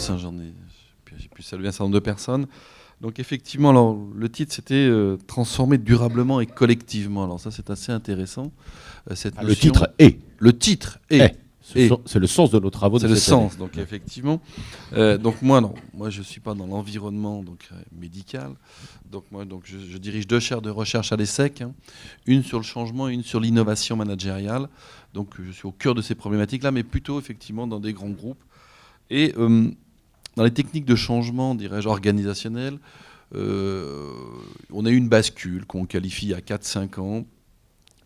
tous. Hein, j'ai pu saluer un certain nombre de personnes. Donc effectivement, alors, le titre c'était transformer durablement et collectivement. Alors ça c'est assez intéressant. Cette notion... Le titre est. Le titre est. C'est le sens de nos travaux de cette année. C'est le sens, donc effectivement. Donc moi, non. Moi, je ne suis pas dans l'environnement médical. Donc moi, je dirige 2 chaires de recherche à l'ESSEC, hein. Une sur le changement et une sur l'innovation managériale. Donc je suis au cœur de ces problématiques-là, mais plutôt effectivement dans des grands groupes. Et dans les techniques de changement, dirais-je, organisationnel, on a eu une bascule qu'on qualifie à 4-5 ans,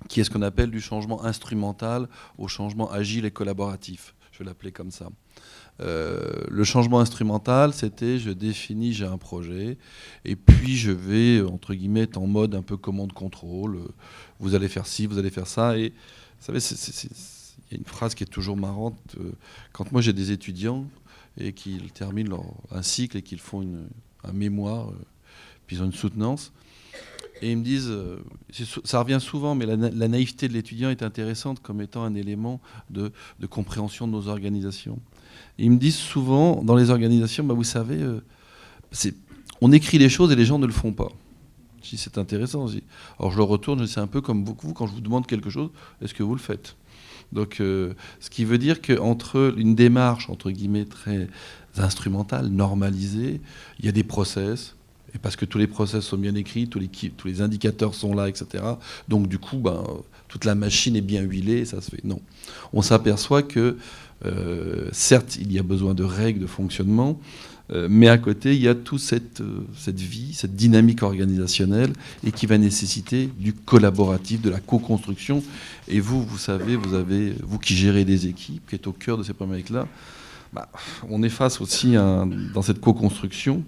qui est ce qu'on appelle du changement instrumental au changement agile et collaboratif. Je vais l'appeler comme ça. Le changement instrumental, c'était je définis, j'ai un projet, et puis je vais, entre guillemets, être en mode un peu commande-contrôle. Vous allez faire ci, vous allez faire ça. Et vous savez, il y a une phrase qui est toujours marrante. Quand moi j'ai des étudiants et qu'ils terminent un cycle et qu'ils font un mémoire, puis ils ont une soutenance, et ils me disent, ça revient souvent, mais la naïveté de l'étudiant est intéressante comme étant un élément de compréhension de nos organisations. Et ils me disent souvent, dans les organisations, vous savez, on écrit les choses et les gens ne le font pas. Je dis, c'est intéressant. Alors je le retourne, c'est un peu comme vous, quand je vous demande quelque chose, est-ce que vous le faites ? Donc, ce qui veut dire qu'entre une démarche, entre guillemets, très instrumentale, normalisée, il y a des process. Et parce que tous les process sont bien écrits, tous les indicateurs sont là, etc. Donc du coup, toute la machine est bien huilée, et ça se fait. Non. On s'aperçoit que, certes, il y a besoin de règles de fonctionnement, mais à côté, il y a toute cette vie, cette dynamique organisationnelle, et qui va nécessiter du collaboratif, de la co-construction. Et vous savez, vous qui gérez des équipes, qui êtes au cœur de ces problématiques-là, on est face aussi dans cette co-construction,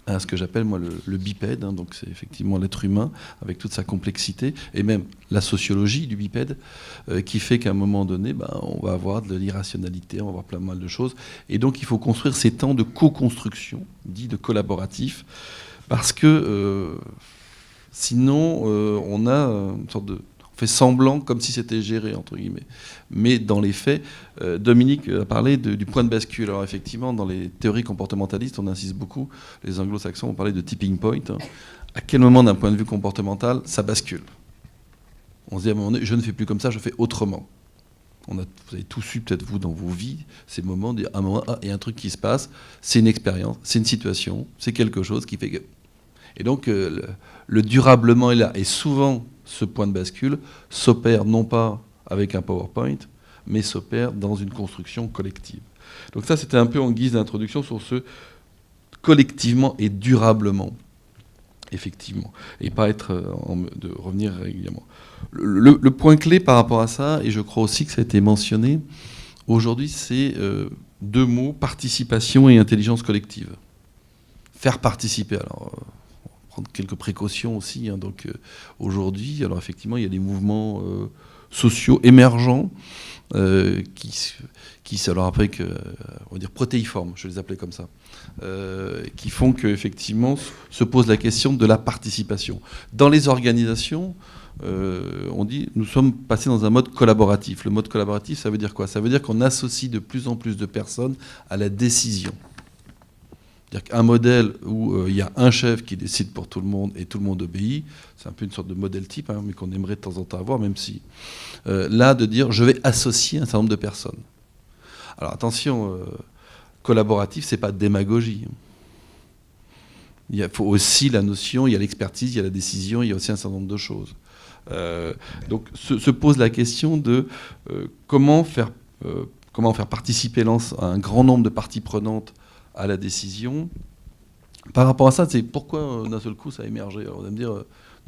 à ce que j'appelle moi le bipède, hein, donc c'est effectivement l'être humain avec toute sa complexité, et même la sociologie du bipède, qui fait qu'à un moment donné, on va avoir de l'irrationalité, on va avoir plein mal de choses, et donc il faut construire ces temps de co-construction, dit de collaboratif, parce que sinon on a une sorte de... On fait semblant comme si c'était géré, entre guillemets. Mais dans les faits, Dominique a parlé du point de bascule. Alors effectivement, dans les théories comportementalistes, on insiste beaucoup, les anglo-saxons ont parlé de tipping point. Hein. À quel moment, d'un point de vue comportemental, ça bascule ? On se dit à un moment donné, je ne fais plus comme ça, je fais autrement. Vous avez tous eu, peut-être vous, dans vos vies, ces moments, à un moment, il y a un truc qui se passe, c'est une expérience, c'est une situation, c'est quelque chose qui fait que... Et donc, le durablement est là. Et souvent... ce point de bascule s'opère non pas avec un PowerPoint, mais s'opère dans une construction collective. Donc ça, c'était un peu en guise d'introduction sur ce collectivement et durablement, effectivement, et pas être de revenir régulièrement. Le point clé par rapport à ça, et je crois aussi que ça a été mentionné, aujourd'hui, c'est 2 mots, participation et intelligence collective. Faire participer, alors... prendre quelques précautions aussi. Hein. Donc aujourd'hui, alors effectivement, il y a des mouvements sociaux émergents qui alors après on va dire protéiformes, je vais les appeler comme ça, qui font qu'effectivement se pose la question de la participation. Dans les organisations, on dit nous sommes passés dans un mode collaboratif. Le mode collaboratif, ça veut dire quoi ? Ça veut dire qu'on associe de plus en plus de personnes à la décision. C'est-à-dire qu'un modèle où il y a un chef qui décide pour tout le monde et tout le monde obéit, c'est un peu une sorte de modèle type, hein, mais qu'on aimerait de temps en temps avoir, même si... là, de dire, je vais associer un certain nombre de personnes. Alors attention, collaboratif, c'est pas démagogie. Il faut aussi la notion, il y a l'expertise, il y a la décision, il y a aussi un certain nombre de choses. Donc se pose la question de comment faire participer un grand nombre de parties prenantes à la décision. Par rapport à ça, c'est pourquoi d'un seul coup ça a émergé. Alors, on va me dire,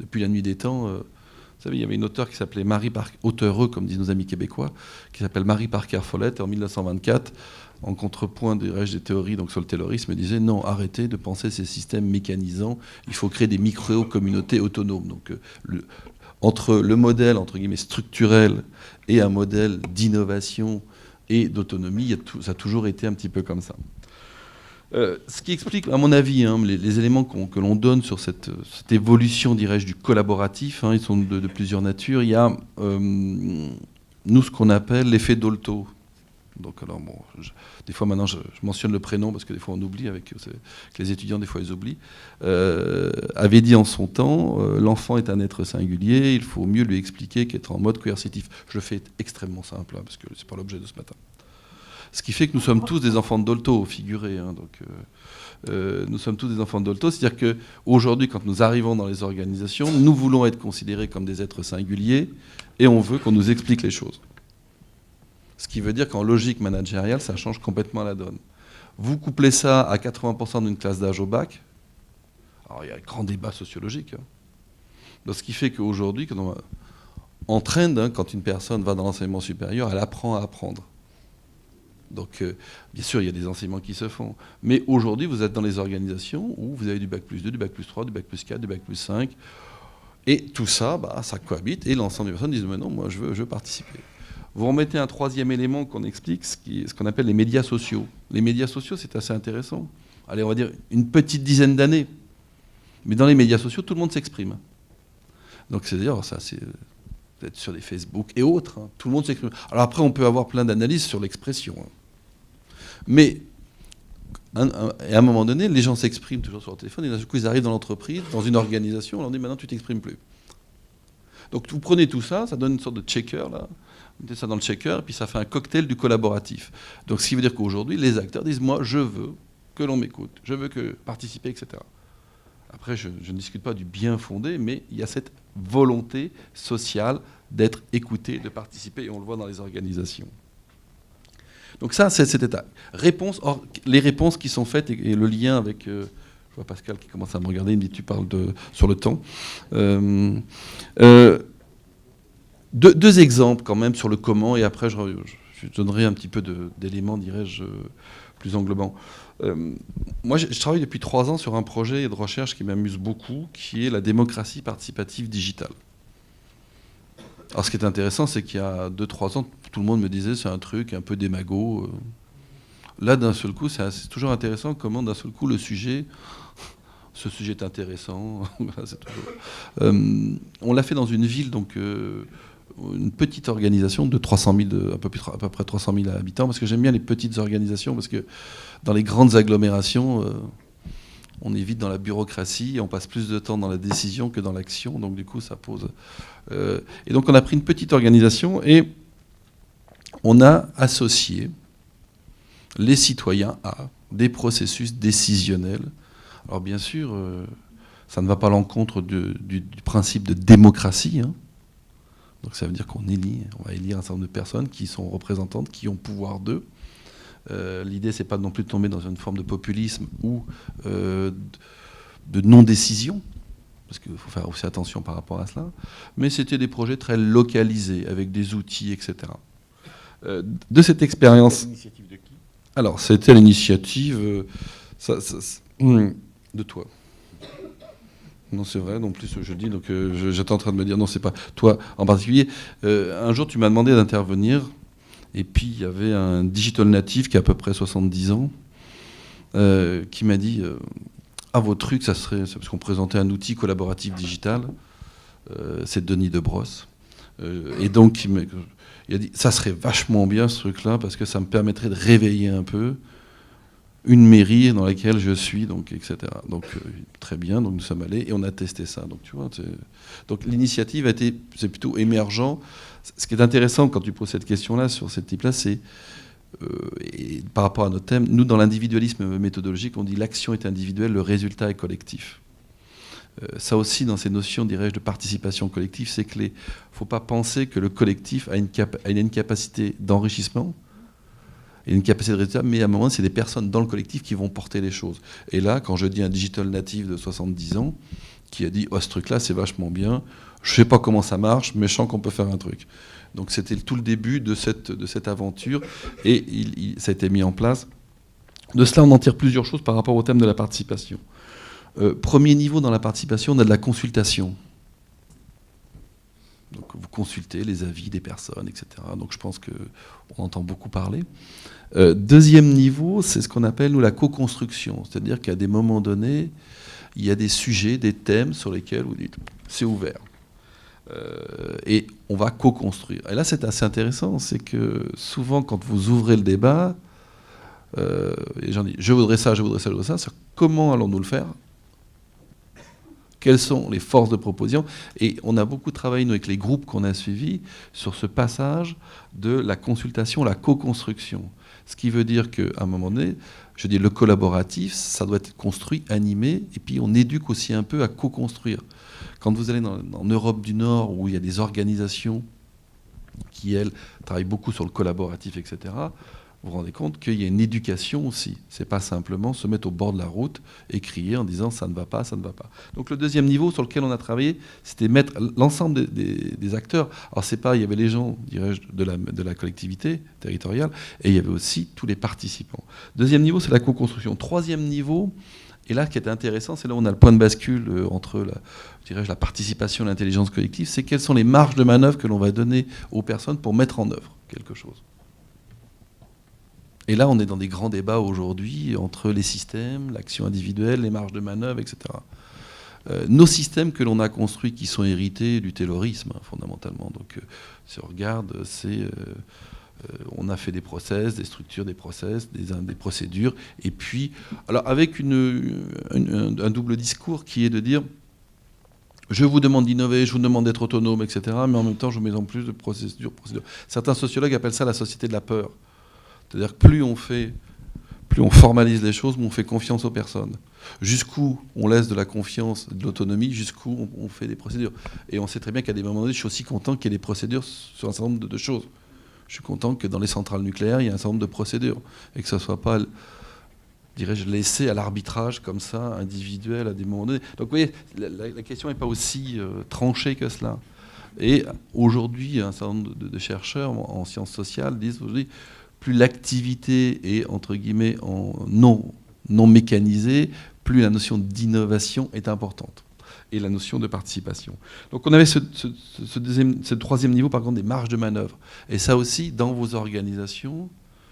depuis la nuit des temps, vous savez, il y avait une auteure qui s'appelait auteureux, comme disent nos amis québécois, qui s'appelle Mary Parker Follett, en 1924, en contrepoint des théories donc sur le taylorisme, disait non, arrêtez de penser ces systèmes mécanisants, il faut créer des micro-communautés autonomes. Donc, entre le modèle, entre guillemets, structurel et un modèle d'innovation et d'autonomie, ça a toujours été un petit peu comme ça. Ce qui explique, à mon avis, hein, les éléments que l'on donne sur cette évolution, dirais-je, du collaboratif, hein, ils sont de plusieurs natures. Il y a, nous, ce qu'on appelle l'effet Dolto. Donc alors bon, des fois maintenant je mentionne le prénom parce que des fois on oublie avec les étudiants, des fois ils oublient, avait dit en son temps, l'enfant est un être singulier, il faut mieux lui expliquer qu'être en mode coercitif. Je fais extrêmement simple, hein, parce que c'est pas l'objet de ce matin. Ce qui fait que nous sommes tous des enfants de Dolto, figurez. Hein, donc, nous sommes tous des enfants de Dolto, c'est-à-dire qu'aujourd'hui, quand nous arrivons dans les organisations, nous voulons être considérés comme des êtres singuliers et on veut qu'on nous explique les choses. Ce qui veut dire qu'en logique managériale, ça change complètement la donne. Vous couplez ça à 80% d'une classe d'âge au bac, alors il y a un grand débat sociologique. Hein. Donc, ce qui fait qu'aujourd'hui, en trend, hein, quand une personne va dans l'enseignement supérieur, elle apprend à apprendre. Donc, bien sûr, il y a des enseignements qui se font. Mais aujourd'hui, vous êtes dans les organisations où vous avez du bac plus 2, du bac plus 3, du bac plus 4, du bac plus 5. Et tout ça, ça cohabite. Et l'ensemble des personnes disent, mais non, moi, je veux participer. Vous remettez un troisième élément qu'on explique, ce qu'on appelle les médias sociaux. Les médias sociaux, c'est assez intéressant. Allez, on va dire une petite dizaine d'années. Mais dans les médias sociaux, tout le monde s'exprime. Donc, c'est-à-dire, ça, c'est peut-être sur les Facebook et autres. Hein, tout le monde s'exprime. Alors après, on peut avoir plein d'analyses sur l'expression. Hein. Mais, à un moment donné, les gens s'expriment toujours sur leur téléphone, et d'un coup, ils arrivent dans l'entreprise, dans une organisation, on leur dit, maintenant, tu t'exprimes plus. Donc, vous prenez tout ça, ça donne une sorte de checker, là. Vous mettez ça dans le checker, et puis ça fait un cocktail du collaboratif. Donc, ce qui veut dire qu'aujourd'hui, les acteurs disent, moi, je veux que l'on m'écoute, je veux participer, etc. Après, je ne discute pas du bien fondé, mais il y a cette volonté sociale d'être écouté, de participer, et on le voit dans les organisations. Donc ça, c'est cet état. Les réponses qui sont faites, et le lien avec... je vois Pascal qui commence à me regarder, il me dit, tu parles sur le temps. Deux exemples quand même sur le comment, et après je donnerai un petit peu d'éléments, dirais-je, plus englobants. Moi, je travaille depuis 3 ans sur un projet de recherche qui m'amuse beaucoup, qui est la démocratie participative digitale. Alors, ce qui est intéressant, c'est qu'il y a 2-3 ans, tout le monde me disait c'est un truc un peu démago. Là, d'un seul coup, c'est toujours intéressant comment, d'un seul coup, ce sujet est intéressant. On l'a fait dans une ville, donc une petite organisation de 300 000, à peu près 300 000 habitants, parce que j'aime bien les petites organisations, parce que dans les grandes agglomérations, on est vite dans la bureaucratie, et on passe plus de temps dans la décision que dans l'action, donc du coup ça pose... et donc on a pris une petite organisation, et on a associé les citoyens à des processus décisionnels. Alors bien sûr, ça ne va pas à l'encontre du principe de démocratie, hein. Donc ça veut dire on va élire un certain nombre de personnes qui sont représentantes, qui ont pouvoir d'eux. L'idée, c'est pas non plus de tomber dans une forme de populisme ou de non-décision, parce qu'il faut faire aussi attention par rapport à cela. Mais c'était des projets très localisés, avec des outils, etc. De cette expérience... L'initiative de qui ? Alors, c'était l'initiative de toi. Non, c'est vrai, non plus je dis, donc j'étais en train de me dire, non, c'est pas toi en particulier. Un jour, tu m'as demandé d'intervenir, et puis il y avait un digital native qui a à peu près 70 ans, qui m'a dit, vos trucs, ça serait, c'est parce qu'on présentait un outil collaboratif digital, c'est Denis Debrosse, et donc il a dit, ça serait vachement bien ce truc-là, parce que ça me permettrait de réveiller un peu une mairie dans laquelle je suis, donc, etc. Donc, très bien, donc nous sommes allés et on a testé ça. Donc, tu vois, donc l'initiative c'est plutôt émergent. Ce qui est intéressant quand tu poses cette question-là, sur ce type-là, c'est, et par rapport à notre thème, nous, dans l'individualisme méthodologique, on dit l'action est individuelle, le résultat est collectif. Ça aussi, dans ces notions, dirais-je, de participation collective, c'est clé. Il ne faut pas penser que le collectif a une capacité d'enrichissement, et une capacité de résultat, mais à un moment, c'est des personnes dans le collectif qui vont porter les choses. Et là, quand je dis un digital native de 70 ans, qui a dit « Oh, ce truc-là, c'est vachement bien, je ne sais pas comment ça marche, mais je sens qu'on peut faire un truc ». Donc c'était tout le début de cette aventure, et ça a été mis en place. De cela, on en tire plusieurs choses par rapport au thème de la participation. Premier niveau dans la participation, on a de la consultation. Donc vous consultez les avis des personnes, etc. Donc je pense qu'on entend beaucoup parler. Deuxième niveau, c'est ce qu'on appelle, nous, la co-construction. C'est-à-dire qu'à des moments donnés, il y a des sujets, des thèmes sur lesquels vous dites, c'est ouvert. et on va co-construire. Et là, c'est assez intéressant, c'est que souvent, quand vous ouvrez le débat, les gens disent « je voudrais ça, je voudrais ça, je voudrais ça », c'est comment allons-nous le faire ? Quelles sont les forces de proposition ? Et on a beaucoup travaillé, nous, avec les groupes qu'on a suivis, sur ce passage de la consultation à la co-construction. Ce qui veut dire qu'à un moment donné, je dis le collaboratif, ça doit être construit, animé, et puis on éduque aussi un peu à co-construire. Quand vous allez en Europe du Nord, où il y a des organisations qui, elles, travaillent beaucoup sur le collaboratif, etc., vous vous rendez compte qu'il y a une éducation aussi. Ce n'est pas simplement se mettre au bord de la route et crier en disant « ça ne va pas, ça ne va pas ». Donc le deuxième niveau sur lequel on a travaillé, c'était mettre l'ensemble des acteurs. Alors c'est pas, il y avait les gens, dirais-je, de la collectivité territoriale, et il y avait aussi tous les participants. Deuxième niveau, c'est la co-construction. Troisième niveau, et là, ce qui est intéressant, c'est là où on a le point de bascule entre la participation et l'intelligence collective, c'est quelles sont les marges de manœuvre que l'on va donner aux personnes pour mettre en œuvre quelque chose. Et là, on est dans des grands débats aujourd'hui entre les systèmes, l'action individuelle, les marges de manœuvre, etc. Nos systèmes que l'on a construits, qui sont hérités du taylorisme, fondamentalement. Donc, si on regarde, on a fait des process, des structures, des process, des procédures, et puis, alors avec un double discours qui est de dire je vous demande d'innover, je vous demande d'être autonome, etc., mais en même temps, je vous mets en plus de procédures. Certains sociologues appellent ça la société de la peur. C'est-à-dire que plus on formalise les choses, moins on fait confiance aux personnes. Jusqu'où on laisse de la confiance, de l'autonomie, jusqu'où on fait des procédures. Et on sait très bien qu'à des moments donnés, je suis aussi content qu'il y ait des procédures sur un certain nombre de choses. Je suis content que dans les centrales nucléaires, il y ait un certain nombre de procédures. Et que ça ne soit pas, dirais-je, laissé à l'arbitrage comme ça, individuel, à des moments donnés. Donc vous voyez, la question n'est pas aussi tranchée que cela. Et aujourd'hui, un certain nombre de chercheurs en sciences sociales disent aujourd'hui, plus l'activité est, entre guillemets, non mécanisée, plus la notion d'innovation est importante. Et la notion de participation. Donc on avait ce troisième niveau, par contre, des marges de manœuvre. Et ça aussi, dans vos organisations,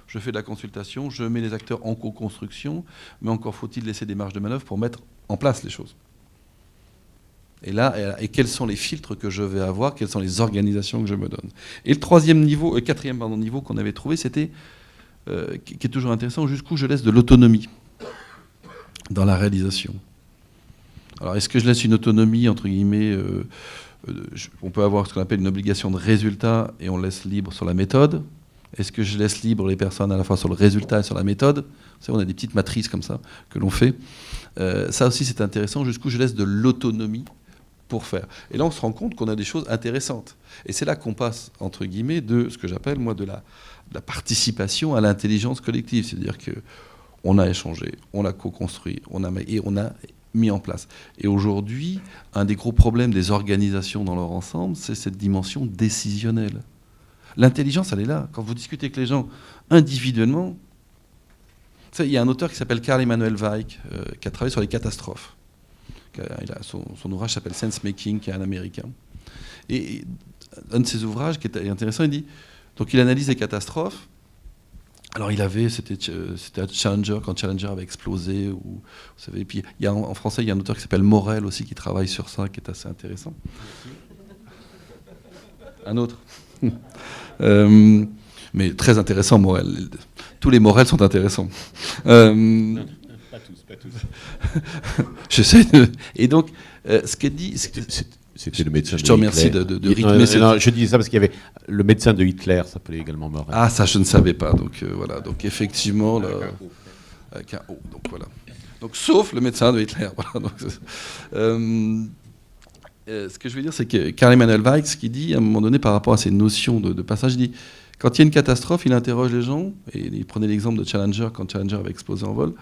je fais de la consultation, je mets les acteurs en co-construction, mais encore faut-il laisser des marges de manœuvre pour mettre en place les choses. Et là, quels sont les filtres que je vais avoir, quelles sont les organisations que je me donne. Et le quatrième niveau qu'on avait trouvé, c'était, qui est toujours intéressant, jusqu'où je laisse de l'autonomie dans la réalisation. Alors, est-ce que je laisse une autonomie, entre guillemets, on peut avoir ce qu'on appelle une obligation de résultat et on laisse libre sur la méthode. Est-ce que je laisse libre les personnes à la fois sur le résultat et sur la méthode ? Vous savez, on a des petites matrices comme ça que l'on fait. Ça aussi, c'est intéressant, jusqu'où je laisse de l'autonomie pour faire. Et là, on se rend compte qu'on a des choses intéressantes. Et c'est là qu'on passe, entre guillemets, de ce que j'appelle, moi, de la participation à l'intelligence collective. C'est-à-dire qu'on a échangé, on a co-construit, on a mis en place. Et aujourd'hui, un des gros problèmes des organisations dans leur ensemble, c'est cette dimension décisionnelle. L'intelligence, elle est là. Quand vous discutez avec les gens individuellement, il y a un auteur qui s'appelle Karl Emanuel Weick, qui a travaillé sur les catastrophes. Son ouvrage s'appelle Sense Making, qui est un Américain. Et un de ses ouvrages qui est intéressant, il dit, donc il analyse les catastrophes. Alors c'était Challenger, quand Challenger avait explosé, ou, vous savez, puis en français, il y a un auteur qui s'appelle Morel aussi, qui travaille sur ça, qui est assez intéressant. Un autre. Mais très intéressant, Morel. Tous les Morel sont intéressants. Non, pas tous. J'essaie de... Et donc, ce qu'elle dit... C'était le médecin de Hitler. Je te remercie de rythmer. Non, je dis ça parce qu'il y avait le médecin de Hitler, s'appelait également Morel. Ah, ça, je ne savais pas. Donc, voilà. Donc, effectivement... Avec un O. Donc, voilà. Donc, sauf le médecin de Hitler. Voilà, donc, ce que je veux dire, c'est que Karl Emanuel Weick, ce qu'il dit, à un moment donné, par rapport à ces notions de passage, il dit, quand il y a une catastrophe, il interroge les gens, et il prenait l'exemple de Challenger, quand Challenger avait explosé en vol,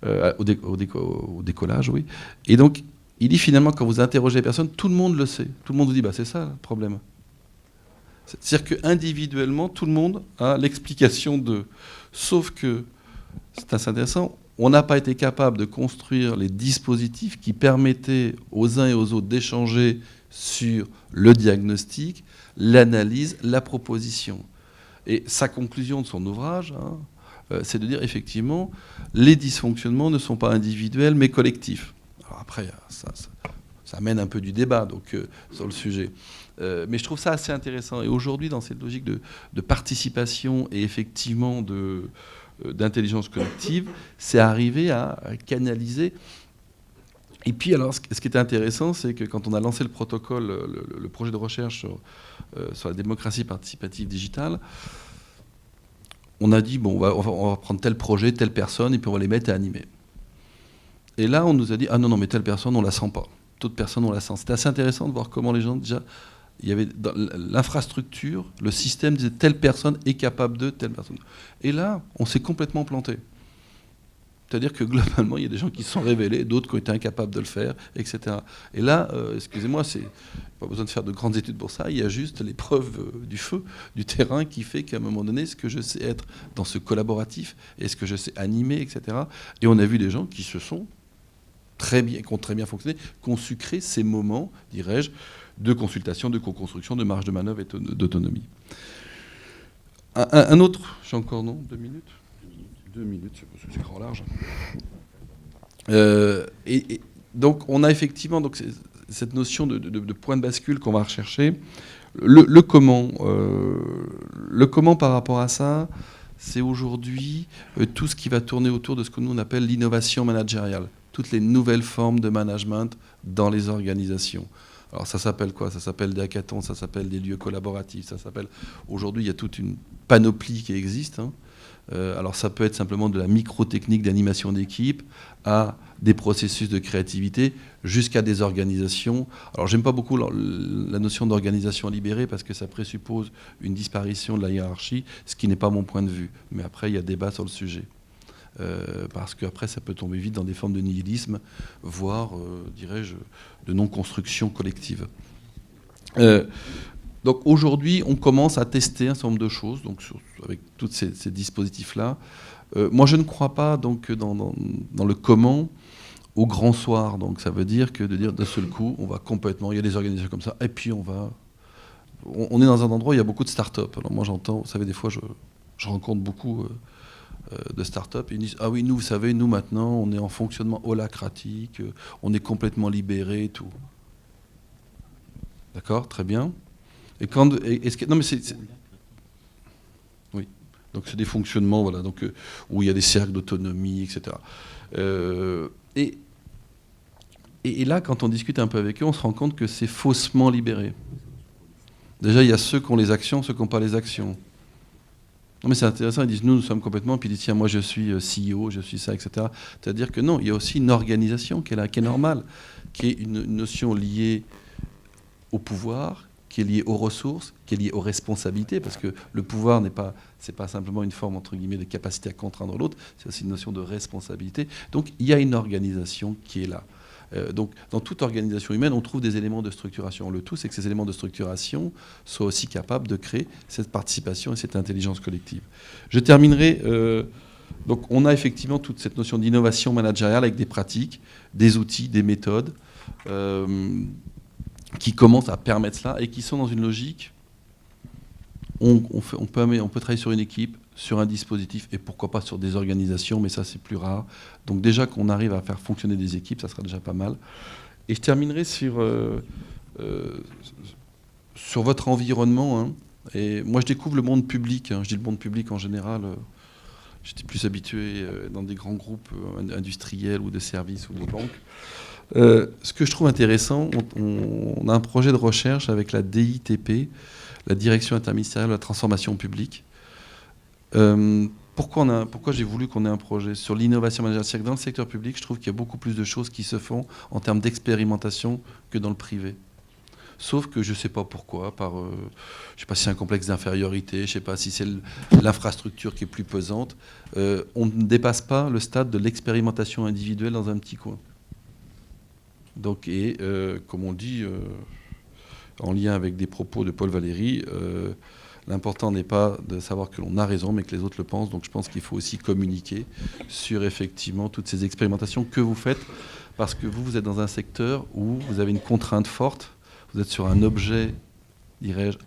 au décollage, oui. Et donc, il dit finalement, quand vous interrogez les personnes, tout le monde le sait. Tout le monde vous dit, c'est ça le problème. C'est-à-dire qu'individuellement, tout le monde a l'explication de... Sauf que, c'est assez intéressant, on n'a pas été capable de construire les dispositifs qui permettaient aux uns et aux autres d'échanger sur le diagnostic, l'analyse, la proposition. Et sa conclusion de son ouvrage, c'est de dire effectivement, les dysfonctionnements ne sont pas individuels mais collectifs. Alors après, ça amène un peu du débat sur le sujet. Mais je trouve ça assez intéressant. Et aujourd'hui, dans cette logique de participation et effectivement d'intelligence collective, c'est arrivé à canaliser. Et puis, alors, ce qui était intéressant, c'est que quand on a lancé le protocole, le projet de recherche sur la démocratie participative digitale, on a dit, bon, on va prendre tel projet, telle personne, et puis on va les mettre à animer. Et là, on nous a dit, ah non, mais telle personne, on ne la sent pas. Toute personne, on la sent. C'était assez intéressant de voir comment les gens, déjà, il y avait dans l'infrastructure, le système disait, telle personne est capable de telle personne. Et là, on s'est complètement planté. C'est-à-dire que globalement, il y a des gens qui se sont révélés, d'autres qui ont été incapables de le faire, etc. Et là, excusez-moi, c'est pas besoin de faire de grandes études pour ça, il y a juste l'épreuve du feu, du terrain, qui fait qu'à un moment donné, est-ce que je sais être dans ce collaboratif, est-ce que je sais animer, etc. Et on a vu des gens qui se sont qui ont très bien fonctionné, qui ont su créer ces moments, dirais-je, de consultation, de co-construction, de marge de manœuvre et d'autonomie. Un autre, j'ai encore, non, 2 minutes 2 minutes, c'est grand large. Et donc, on a effectivement cette notion de point de bascule qu'on va rechercher. Le comment par rapport à ça, c'est aujourd'hui tout ce qui va tourner autour de ce que nous on appelle l'innovation managériale, toutes les nouvelles formes de management dans les organisations. Alors ça s'appelle quoi? Ça s'appelle des hackathons, ça s'appelle des lieux collaboratifs, ça s'appelle... Aujourd'hui, il y a toute une panoplie qui existe, hein. Alors ça peut être simplement de la micro-technique d'animation d'équipe à des processus de créativité jusqu'à des organisations. Alors j'aime pas beaucoup la notion d'organisation libérée parce que ça présuppose une disparition de la hiérarchie, ce qui n'est pas mon point de vue. Mais après, il y a débat sur le sujet. Parce qu'après, ça peut tomber vite dans des formes de nihilisme, voire, dirais-je, de non-construction collective. Donc aujourd'hui, on commence à tester un certain nombre de choses donc avec tous ces dispositifs-là. Moi, je ne crois pas donc, dans le comment au grand soir. Donc ça veut dire que de dire d'un seul coup, on va complètement... Il y a des organisations comme ça, et puis on est dans un endroit où il y a beaucoup de start-up. Alors moi, j'entends, vous savez, des fois, je rencontre beaucoup de start-up, et ils disent, ah oui, nous, vous savez, nous, maintenant, on est en fonctionnement holacratique, on est complètement libéré et tout. D'accord, très bien. Et quand, non mais oui, donc c'est des fonctionnements, voilà, donc où il y a des cercles d'autonomie, etc. Et là, quand on discute un peu avec eux, on se rend compte que c'est faussement libéré. Déjà, il y a ceux qui ont les actions, ceux qui n'ont pas les actions. Non mais c'est intéressant, ils disent nous sommes complètement, puis ils disent tiens moi je suis CEO, je suis ça, etc. C'est-à-dire que non, il y a aussi une organisation qui est là, qui est normale, qui est une notion liée au pouvoir, qui est liée aux ressources, qui est liée aux responsabilités, parce que le pouvoir c'est pas simplement une forme entre guillemets de capacité à contraindre l'autre, c'est aussi une notion de responsabilité. Donc il y a une organisation qui est là. Donc, dans toute organisation humaine, on trouve des éléments de structuration. Le tout, c'est que ces éléments de structuration soient aussi capables de créer cette participation et cette intelligence collective. Je terminerai. Donc, on a effectivement toute cette notion d'innovation managériale avec des pratiques, des outils, des méthodes qui commencent à permettre cela et qui sont dans une logique. On peut travailler sur une équipe, sur un dispositif et pourquoi pas sur des organisations, mais ça c'est plus rare. Donc déjà qu'on arrive à faire fonctionner des équipes, ça sera déjà pas mal. Et je terminerai sur votre environnement. Hein. Et moi je découvre le monde public, hein. Je dis le monde public en général, j'étais plus habitué dans des grands groupes industriels ou de services ou de banques. Ce que je trouve intéressant, on a un projet de recherche avec la DITP, la Direction interministérielle de la transformation publique. Pourquoi j'ai voulu qu'on ait un projet sur l'innovation managériale? Dans le secteur public, je trouve qu'il y a beaucoup plus de choses qui se font en termes d'expérimentation que dans le privé. Sauf que je ne sais pas pourquoi, je ne sais pas si c'est un complexe d'infériorité, je ne sais pas si c'est l'infrastructure qui est plus pesante, on ne dépasse pas le stade de l'expérimentation individuelle dans un petit coin. Donc, comme on dit, en lien avec des propos de Paul Valéry, l'important n'est pas de savoir que l'on a raison, mais que les autres le pensent. Donc je pense qu'il faut aussi communiquer sur effectivement toutes ces expérimentations que vous faites, parce que vous êtes dans un secteur où vous avez une contrainte forte, vous êtes sur un objet, dirais-je,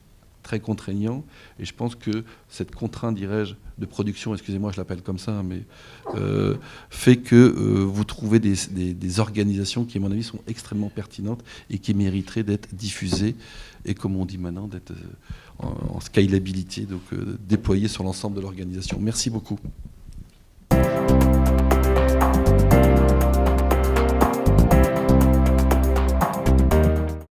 très contraignant. Et je pense que cette contrainte, dirais-je, de production, excusez-moi, je l'appelle comme ça, mais fait que vous trouvez des organisations qui, à mon avis, sont extrêmement pertinentes et qui mériteraient d'être diffusées et, comme on dit maintenant, d'être en scalability, donc déployées sur l'ensemble de l'organisation. Merci beaucoup.